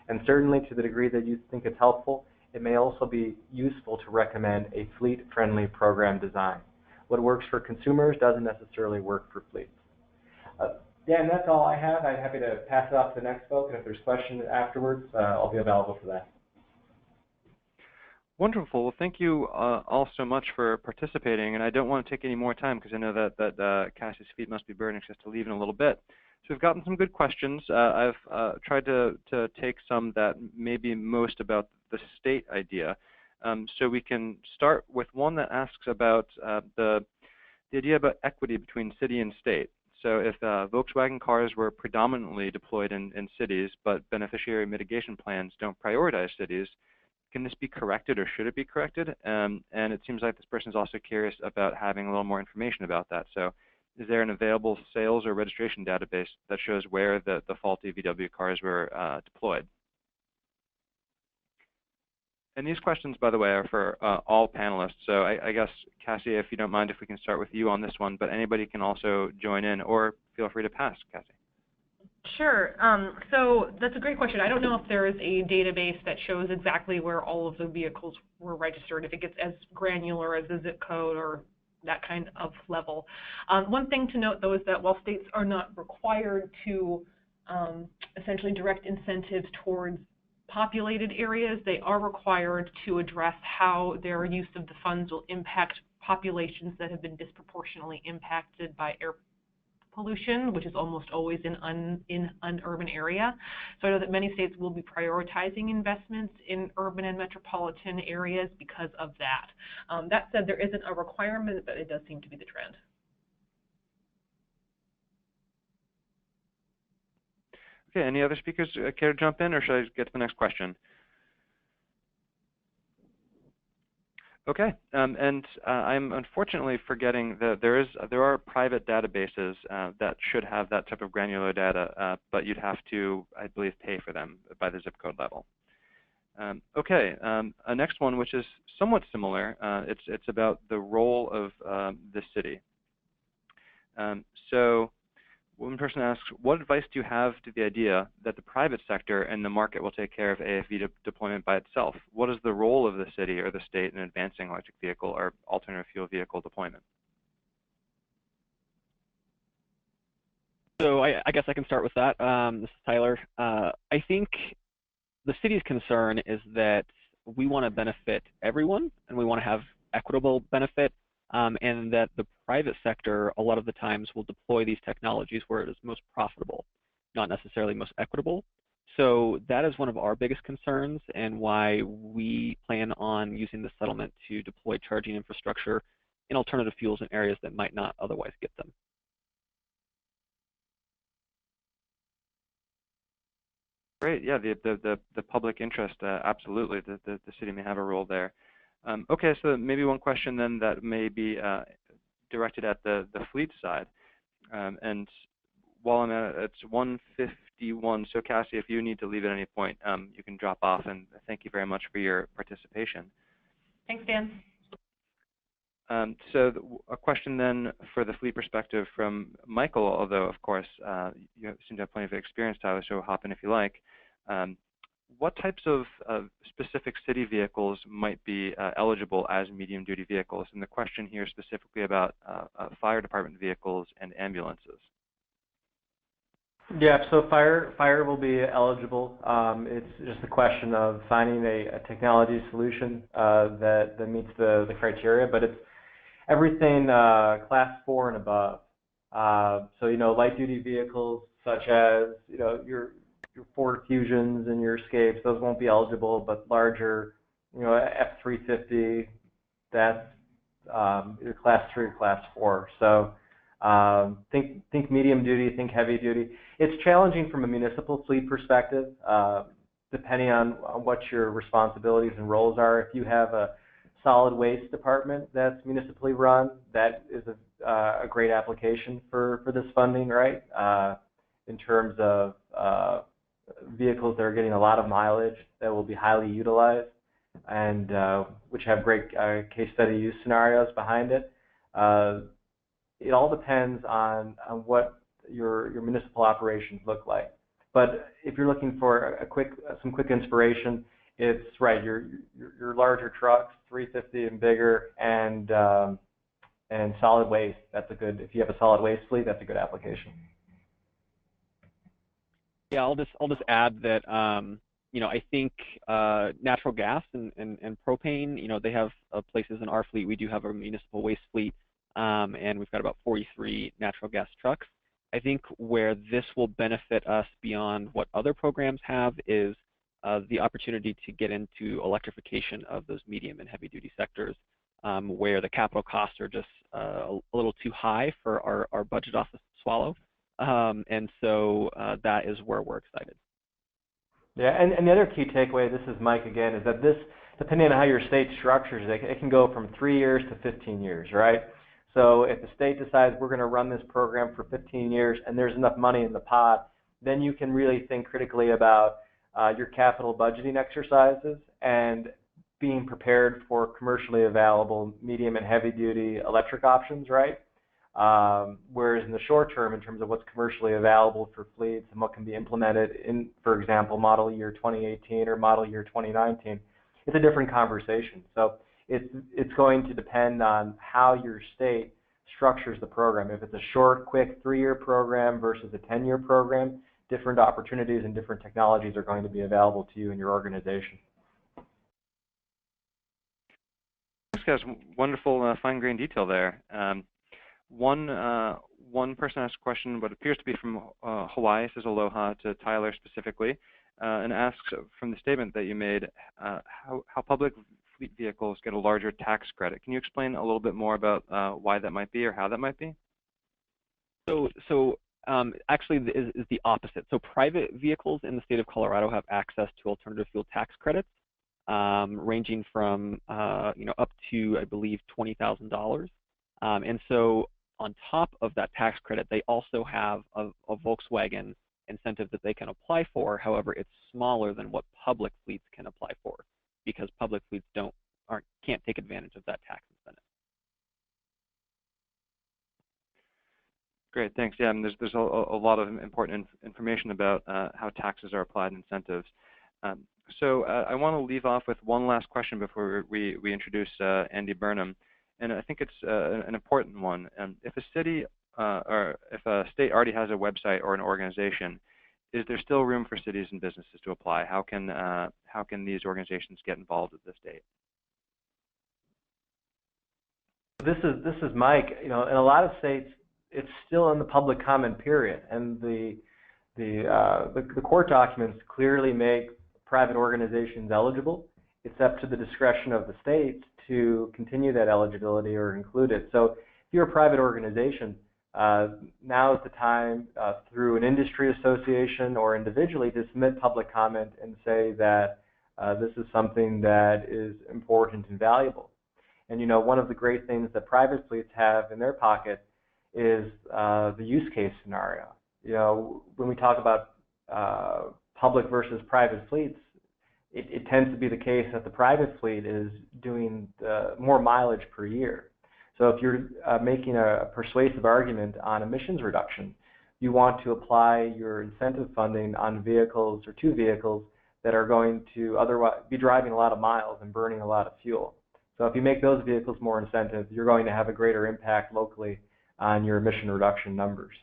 And certainly to the degree that you think it's helpful, it may also be useful to recommend a fleet-friendly program design. What works for consumers doesn't necessarily work for fleets. Dan, that's all I have. I'm happy to pass it off to the next folk, and if there's questions afterwards, I'll be available for that. Wonderful. Well, thank you all so much for participating, and I don't want to take any more time because I know that Cassie's feet must be burning. She has to leave in a little bit. So we've gotten some good questions. I've tried to take some that may be most about the state idea. So we can start with one that asks about the idea about equity between city and state. So if Volkswagen cars were predominantly deployed in cities, but beneficiary mitigation plans don't prioritize cities, can this be corrected or should it be corrected? And it seems like this person is also curious about having a little more information about that. So is there an available sales or registration database that shows where the faulty VW cars were deployed? And these questions, by the way, are for all panelists. So I guess, Cassie, if you don't mind, if we can start with you on this one, but anybody can also join in, or feel free to pass, Cassie. Sure. So that's a great question. I don't know if there is a database that shows exactly where all of the vehicles were registered, if it gets as granular as the zip code or that kind of level. One thing to note, though, is that while states are not required to essentially direct incentives towards populated areas, they are required to address how their use of the funds will impact populations that have been disproportionately impacted by air pollution, which is almost always in an urban area. So I know that many states will be prioritizing investments in urban and metropolitan areas because of that. That said, there isn't a requirement, but it does seem to be the trend. Okay, any other speakers care to jump in, or should I get to the next question? Okay, and I'm unfortunately forgetting that there are private databases that should have that type of granular data, but you'd have to, I believe, pay for them by the zip code level. Okay, a next one which is somewhat similar. It's about the role of the city. So one person asks, what advice do you have to the idea that the private sector and the market will take care of AFV deployment by itself? What is the role of the city or the state in advancing electric vehicle or alternative fuel vehicle deployment? So I guess I can start with that. This is Tyler. I think the city's concern is that we want to benefit everyone and we want to have equitable benefit, and that the private sector a lot of the times will deploy these technologies where it is most profitable, not necessarily most equitable. So that is one of our biggest concerns and why we plan on using the settlement to deploy charging infrastructure in alternative fuels in areas that might not otherwise get them. Great. Yeah, the public interest, absolutely. The city may have a role there. Okay, so maybe one question then that may be directed at the fleet side. And while I'm at it, it's 1:51. So Cassie, if you need to leave at any point, you can drop off. And thank you very much for your participation. Thanks, Dan. So a question then for the fleet perspective from Michael, although of course you seem to have plenty of experience, Tyler, so hop in if you like. What types of specific city vehicles might be eligible as medium-duty vehicles? And the question here is specifically about fire department vehicles and ambulances. Yeah, so fire will be eligible. It's just a question of finding a technology solution that meets the criteria, but it's everything class 4 and above. So, you know, light duty vehicles such as, you know, your Ford Fusions and your Escapes, those won't be eligible, but larger, you know, F-350, that's either class 3 or class 4. So think medium duty, think heavy duty. It's challenging from a municipal fleet perspective, depending on what your responsibilities and roles are. If you have a solid waste department that's municipally run, that is a great application for this funding, right? In terms of vehicles that are getting a lot of mileage that will be highly utilized and which have great case study use scenarios behind it. It all depends on what your municipal operations look like. But if you're looking for some quick inspiration, it's right. Your larger trucks, 350 and bigger, and solid waste. That's a good. If you have a solid waste fleet, that's a good application. Yeah, I'll just add that you know, I think natural gas and propane, you know, they have places in our fleet. We do have a municipal waste fleet, and we've got about 43 natural gas trucks. I think where this will benefit us beyond what other programs have is the opportunity to get into electrification of those medium and heavy duty sectors, where the capital costs are just a little too high for our budget office to swallow. And so that is where we're excited. Yeah, and the other key takeaway, this is Mike again, is that this, depending on how your state structures it, it can go from 3 years to 15 years, right? So if the state decides we're going to run this program for 15 years and there's enough money in the pot, then you can really think critically about your capital budgeting exercises and being prepared for commercially available medium and heavy duty electric options, right? Whereas in the short term, in terms of what's commercially available for fleets and what can be implemented in, for example, model year 2018 or model year 2019, it's a different conversation. So it's going to depend on how your state structures the program. If it's a short, quick 3-year program versus a 10-year program, different opportunities and different technologies are going to be available to you and your organization. Thanks, guys. Wonderful fine-grained detail there. One person asked a question, what appears to be from Hawaii, says aloha to Tyler specifically, and asks from the statement that you made how public fleet vehicles get a larger tax credit. Can you explain a little bit more about why that might be or how that might be? So actually is the opposite. So private vehicles in the state of Colorado have access to alternative fuel tax credits, ranging from you know, up to, I believe, $20,000. And so on top of that tax credit, they also have a Volkswagen incentive that they can apply for. However, it's smaller than what public fleets can apply for because public fleets can't take advantage of that tax incentive. Great, thanks. Yeah, and there's a lot of important information about how taxes are applied and incentives. So I want to leave off with one last question before we introduce Andy Burnham, and I think it's an important one. If a city or if a state already has a website or an organization, is there still room for cities and businesses to apply? How can these organizations get involved with the state? This is Mike. You know, in a lot of states, it's still in the public comment period, and the court documents clearly make private organizations eligible. It's up to the discretion of the states to continue that eligibility or include it. So if you're a private organization, now is the time through an industry association or individually to submit public comment and say that this is something that is important and valuable. And you know, one of the great things that private fleets have in their pocket is the use case scenario. You know, when we talk about public versus private fleets, it tends to be the case that the private fleet is doing more mileage per year. So if you're making a persuasive argument on emissions reduction, you want to apply your incentive funding on vehicles or to vehicles that are going to otherwise be driving a lot of miles and burning a lot of fuel. So if you make those vehicles more incentive, you're going to have a greater impact locally on your emission reduction numbers.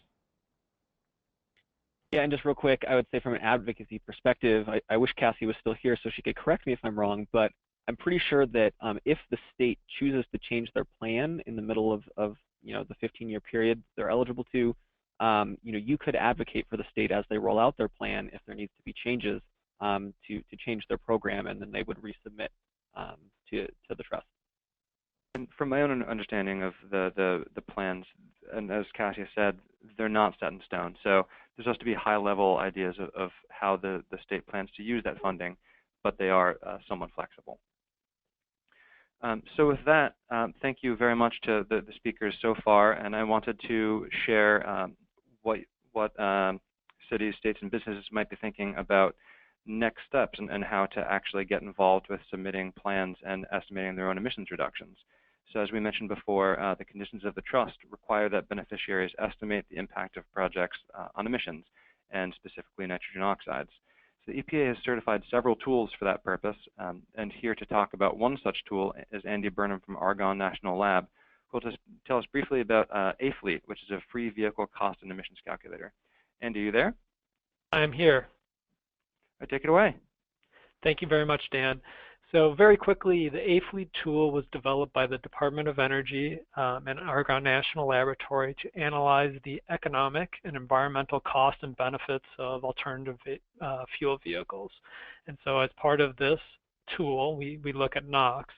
Yeah, and just real quick, I would say from an advocacy perspective, I wish Cassie was still here so she could correct me if I'm wrong, but I'm pretty sure that if the state chooses to change their plan in the middle of you know, the 15-year period they're eligible to, you know, you could advocate for the state as they roll out their plan if there needs to be changes to change their program, and then they would resubmit to the trust. And from my own understanding of the plans, and as Cassie said, they're not set in stone. So there's supposed to be high-level ideas of how the state plans to use that funding, but they are somewhat flexible. So with that, thank you very much to the speakers so far, and I wanted to share what cities, states, and businesses might be thinking about next steps and how to actually get involved with submitting plans and estimating their own emissions reductions. So as we mentioned before, the conditions of the trust require that beneficiaries estimate the impact of projects on emissions, and specifically nitrogen oxides. So the EPA has certified several tools for that purpose, and here to talk about one such tool is Andy Burnham from Argonne National Lab, who will just tell us briefly about A-Fleet, which is a free vehicle cost and emissions calculator. Andy, are you there? I'm here. Take it away. Thank you very much, Dan. So very quickly, the A-Fleet tool was developed by the Department of Energy and Argonne National Laboratory to analyze the economic and environmental costs and benefits of alternative fuel vehicles. And so as part of this tool, we look at NOx.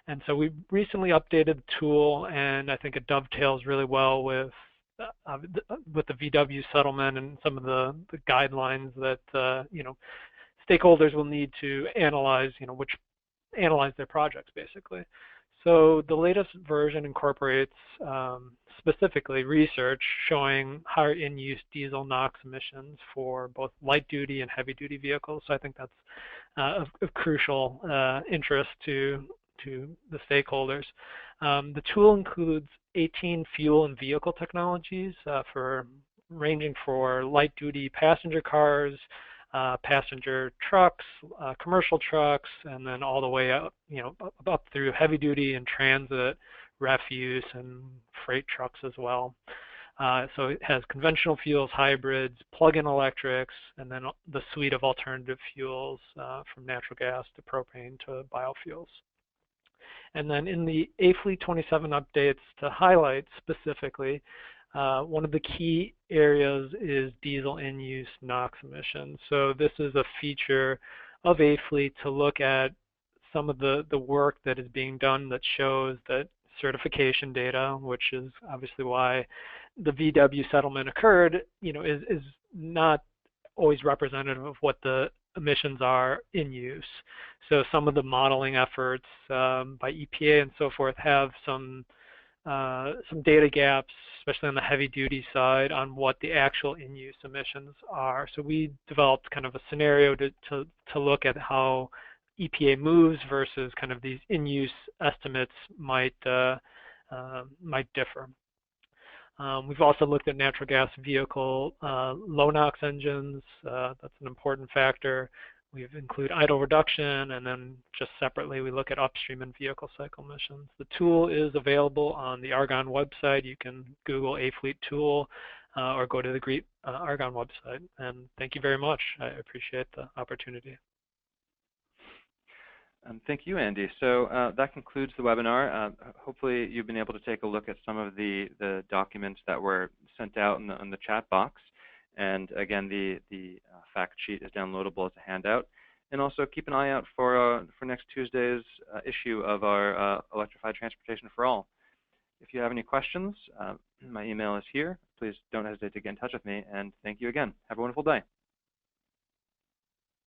And so we recently updated the tool, and I think it dovetails really well with the VW settlement and some of the guidelines that you know, stakeholders will need to analyze, you know, analyze their projects basically. So the latest version incorporates specifically research showing higher in-use diesel NOx emissions for both light-duty and heavy-duty vehicles. So I think that's of crucial interest to the stakeholders. The tool includes 18 fuel and vehicle technologies ranging for light-duty passenger cars, passenger trucks, commercial trucks, and then all the way up, you know, up through heavy-duty and transit, refuse, and freight trucks as well. So it has conventional fuels, hybrids, plug-in electrics, and then the suite of alternative fuels from natural gas to propane to biofuels. And then in the A-Fleet 27 updates, to highlight specifically, one of the key areas is diesel in-use NOx emissions. So this is a feature of A-Fleet to look at some of the work that is being done that shows that certification data, which is obviously why the VW settlement occurred, you know, is not always representative of what the emissions are in use. So some of the modeling efforts by EPA and so forth have some data gaps, especially on the heavy-duty side, on what the actual in-use emissions are. So we developed kind of a scenario to look at how EPA moves versus kind of these in-use estimates might differ. We've also looked at natural gas vehicle low NOx engines. That's an important factor. We've included idle reduction, and then just separately we look at upstream and vehicle cycle emissions. The tool is available on the Argonne website. You can Google A-Fleet tool or go to the Argonne website. And thank you very much. I appreciate the opportunity. Thank you, Andy. So that concludes the webinar. Hopefully you've been able to take a look at some of the documents that were sent out in the chat box. And again, the fact sheet is downloadable as a handout. And also keep an eye out for next Tuesday's issue of our Electrified Transportation for All. If you have any questions, my email is here. Please don't hesitate to get in touch with me. And thank you again. Have a wonderful day.